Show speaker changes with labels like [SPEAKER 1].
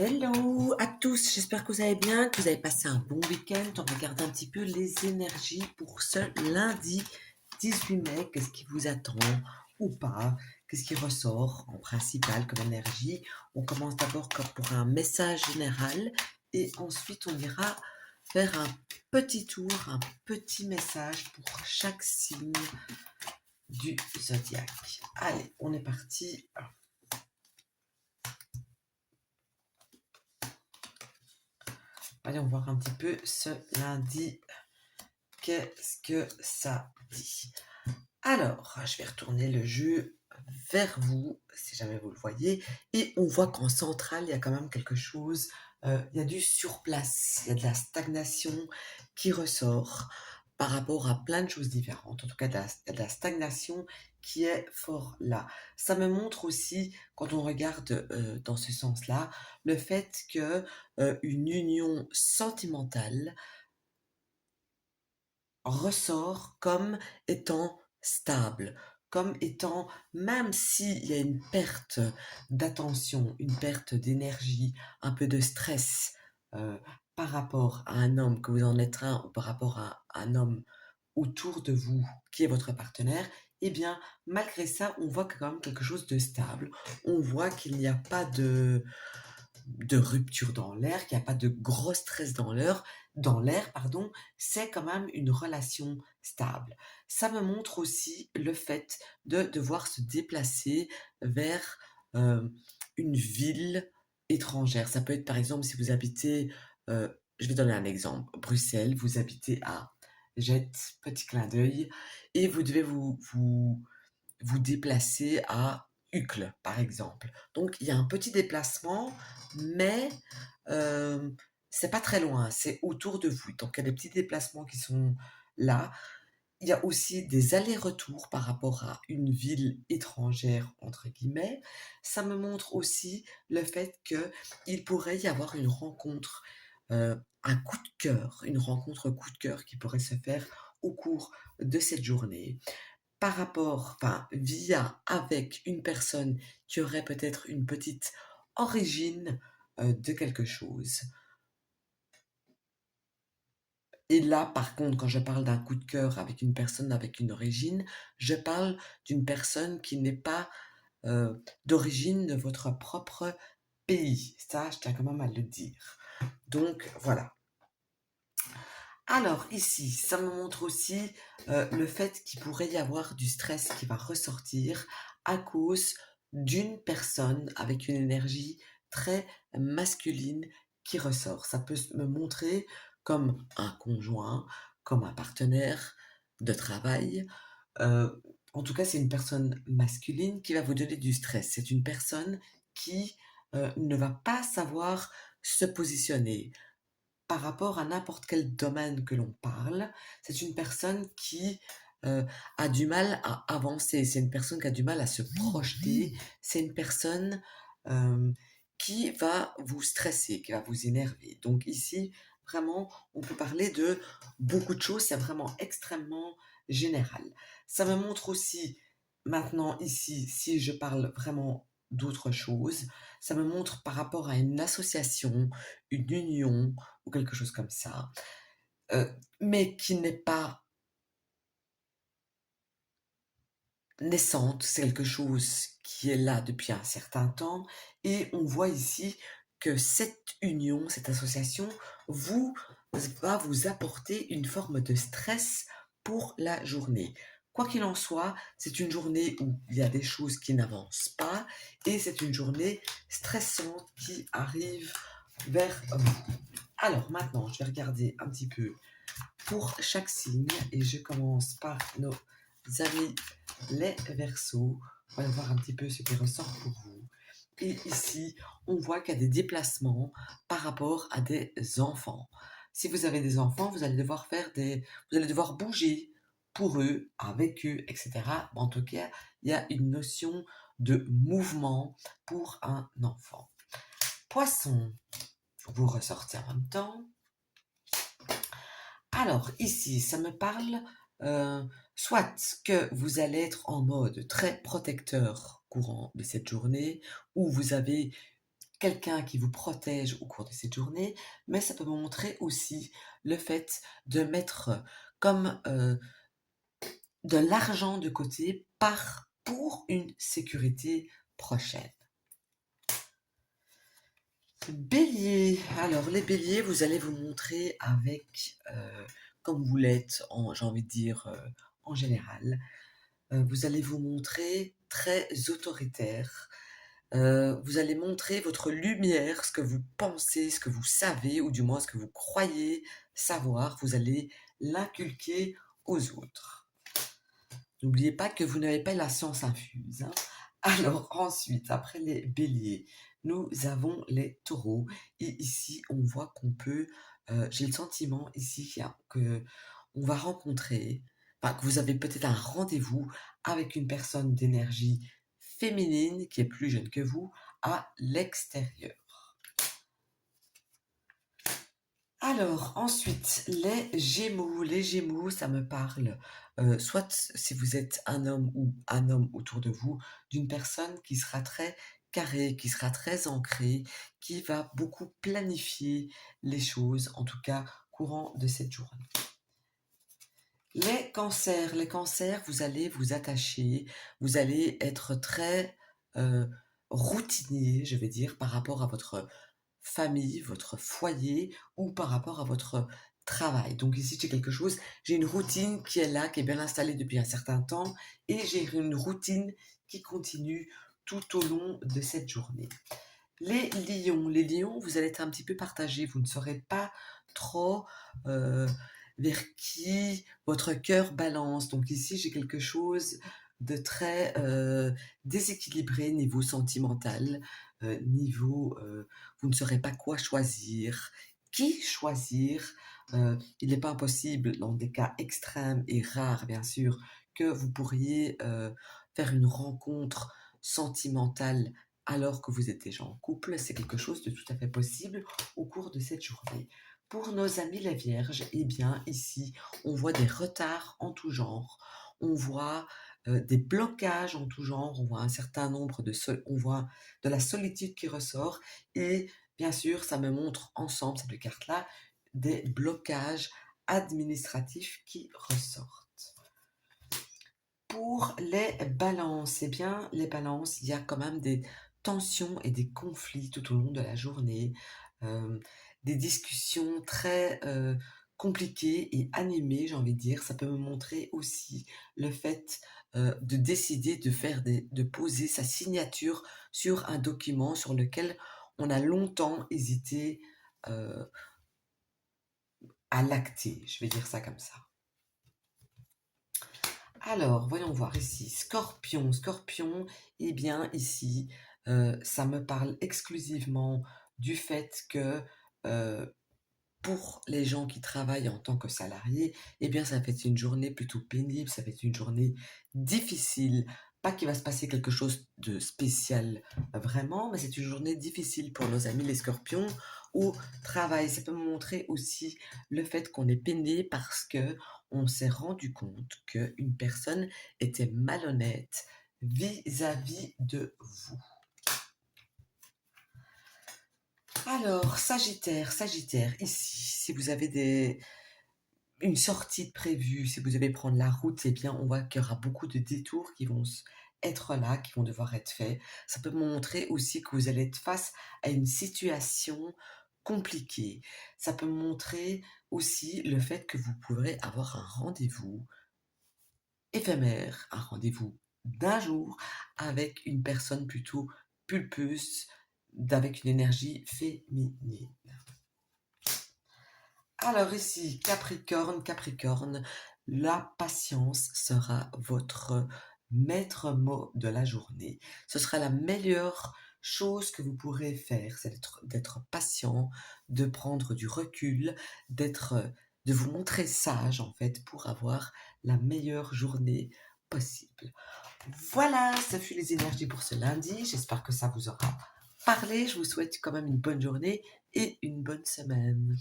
[SPEAKER 1] Hello à tous, j'espère que vous allez bien, que vous avez passé un bon week-end. On regarde un petit peu les énergies pour ce lundi 18 mai. Qu'est-ce qui vous attend ou pas? Qu'est-ce qui ressort en principal comme énergie? On commence d'abord comme pour un message général et ensuite on ira faire un petit tour, un petit message pour chaque signe du zodiaque. Allez, on est parti. Allez, on va voir un petit peu ce lundi. Qu'est-ce que ça dit? Alors, je vais retourner le jeu vers vous, si jamais vous le voyez, et on voit qu'en centrale, il y a quand même quelque chose, il y a du surplace, il y a de la stagnation qui ressort par rapport à plein de choses différentes. En tout cas, il y a de la stagnation qui est fort là. Ça me montre aussi, quand on regarde dans ce sens-là, le fait que une union sentimentale ressort comme étant stable, comme étant, même s'il y a une perte d'attention, une perte d'énergie, un peu de stress par rapport à un homme, que vous en êtes un, ou par rapport à un homme autour de vous qui est votre partenaire, eh bien, malgré ça, on voit quand même quelque chose de stable. On voit qu'il n'y a pas de rupture dans l'air, qu'il n'y a pas de gros stress dans l'air, pardon, c'est quand même une relation stable. Ça me montre aussi le fait de devoir se déplacer vers euh, une ville étrangère. Ça peut être par exemple si vous habitez, je vais donner un exemple, Bruxelles, vous habitez à Jette, petit clin d'œil, et vous devez vous déplacer à Uccle, par exemple. Donc, il y a un petit déplacement, mais euh, c'est pas très loin, c'est autour de vous. Donc, il y a des petits déplacements qui sont là. Il y a aussi des allers-retours par rapport à une ville étrangère, entre guillemets. Ça me montre aussi le fait qu'il pourrait y avoir une rencontre, un coup de cœur, une rencontre coup de cœur qui pourrait se faire au cours de cette journée par rapport, enfin, via, avec une personne qui aurait peut-être une petite origine de quelque chose. Et là, par contre, quand je parle d'un coup de cœur avec une personne avec une origine, je parle d'une personne qui n'est pas d'origine de votre propre pays. Ça, je tiens quand même à le dire. Donc, voilà. Alors, ici, ça me montre aussi le fait qu'il pourrait y avoir du stress qui va ressortir à cause d'une personne avec une énergie très masculine qui ressort. Ça peut me montrer comme un conjoint, comme un partenaire de travail. Euh, En tout cas, c'est une personne masculine qui va vous donner du stress. C'est une personne qui ne va pas savoir se positionner par rapport à n'importe quel domaine que l'on parle. C'est une personne qui a du mal à avancer, c'est une personne qui a du mal à se projeter, c'est une personne euh, qui va vous stresser, qui va vous énerver. Donc ici, vraiment, on peut parler de beaucoup de choses, c'est vraiment extrêmement général. Ça me montre aussi, maintenant ici, si je parle vraiment d'autre chose, ça me montre par rapport à une association, une union, ou quelque chose comme ça, euh, mais qui n'est pas naissante, c'est quelque chose qui est là depuis un certain temps, et on voit ici que cette union, cette association, vous va vous apporter une forme de stress pour la journée. Quoi qu'il en soit, c'est une journée où il y a des choses qui n'avancent pas, et c'est une journée stressante qui arrive vers vous. Alors maintenant, je vais regarder un petit peu pour chaque signe et je commence par nos amis les Verseaux. On va voir un petit peu ce qui ressort pour vous. Et ici, on voit qu'il y a des déplacements par rapport à des enfants. Si vous avez des enfants, vous allez devoir vous allez devoir bouger pour eux, avec eux, etc. En tout cas, il y a une notion de mouvement pour un enfant. Poisson, vous ressortez en même temps. Alors, ici, ça me parle soit que vous allez être en mode très protecteur courant de cette journée, ou vous avez quelqu'un qui vous protège au cours de cette journée, mais ça peut montrer aussi le fait de mettre comme de l'argent de côté pour une sécurité prochaine. Bélier. Alors, les béliers, vous allez vous montrer avec, comme vous l'êtes, j'ai envie de dire, en général, vous allez vous montrer très autoritaire. Vous allez montrer votre lumière, ce que vous pensez, ce que vous savez, ou du moins ce que vous croyez savoir. Vous allez l'inculquer aux autres. N'oubliez pas que vous n'avez pas la science infuse, hein. Alors ensuite, après les béliers, nous avons les taureaux. Et ici, on voit qu'on peut, j'ai le sentiment ici que on va rencontrer, enfin, que vous avez peut-être un rendez-vous avec une personne d'énergie féminine qui est plus jeune que vous à l'extérieur. Alors, ensuite, les Gémeaux. Les Gémeaux, ça me parle, soit si vous êtes un homme ou un homme autour de vous, d'une personne qui sera très carrée, qui sera très ancrée, qui va beaucoup planifier les choses, en tout cas courant de cette journée. Les cancers, vous allez vous attacher, vous allez être très routinier, je vais dire, par rapport à votre famille, votre foyer ou par rapport à votre travail. Donc ici, j'ai quelque chose, j'ai une routine qui est là, qui est bien installée depuis un certain temps et j'ai une routine qui continue tout au long de cette journée. Les lions, vous allez être un petit peu partagés, vous ne saurez pas trop vers qui votre cœur balance. Donc ici, j'ai quelque chose de très déséquilibré niveau sentimental, vous ne saurez pas quoi choisir, qui choisir. Il n'est pas impossible, dans des cas extrêmes et rares, bien sûr, que vous pourriez faire une rencontre sentimentale alors que vous êtes déjà en couple. C'est quelque chose de tout à fait possible au cours de cette journée. Pour nos amis les vierges, eh bien ici, on voit des retards en tout genre, on voit des blocages en tout genre, on voit un certain nombre on voit de la solitude qui ressort et bien sûr, ça me montre ensemble, ces deux cartes-là, des blocages administratifs qui ressortent. Pour les balances, eh bien, les balances, il y a quand même des tensions et des conflits tout au long de la journée, euh, des discussions très compliquées et animées, j'ai envie de dire. Ça peut me montrer aussi le fait de décider de poser sa signature sur un document sur lequel on a longtemps hésité euh, à l'acter, je vais dire ça comme ça. Alors, voyons voir ici. Scorpion. Scorpion, eh bien, ici, ça me parle exclusivement du fait que pour les gens qui travaillent en tant que salariés, eh bien, ça va être une journée plutôt pénible, ça va être une journée difficile. Pas qu'il va se passer quelque chose de spécial vraiment, mais c'est une journée difficile pour nos amis les scorpions au travail. Ça peut me montrer aussi le fait qu'on est peiné parce que on s'est rendu compte qu'une personne était malhonnête vis-à-vis de vous. Alors, Sagittaire, ici, si vous avez une sortie de prévue, si vous devez prendre la route, eh bien, on voit qu'il y aura beaucoup de détours qui vont être là, qui vont devoir être faits. Ça peut montrer aussi que vous allez être face à une situation compliquée. Ça peut montrer aussi le fait que vous pourrez avoir un rendez-vous éphémère, un rendez-vous d'un jour avec une personne plutôt pulpeuse, avec une énergie féminine. Alors ici, Capricorne, la patience sera votre maître mot de la journée. Ce sera la meilleure chose que vous pourrez faire, c'est d'être patient, de prendre du recul, de vous montrer sage en fait pour avoir la meilleure journée possible. Voilà, ça fut les énergies pour ce lundi. J'espère que ça vous aura parlé. Je vous souhaite quand même une bonne journée et une bonne semaine.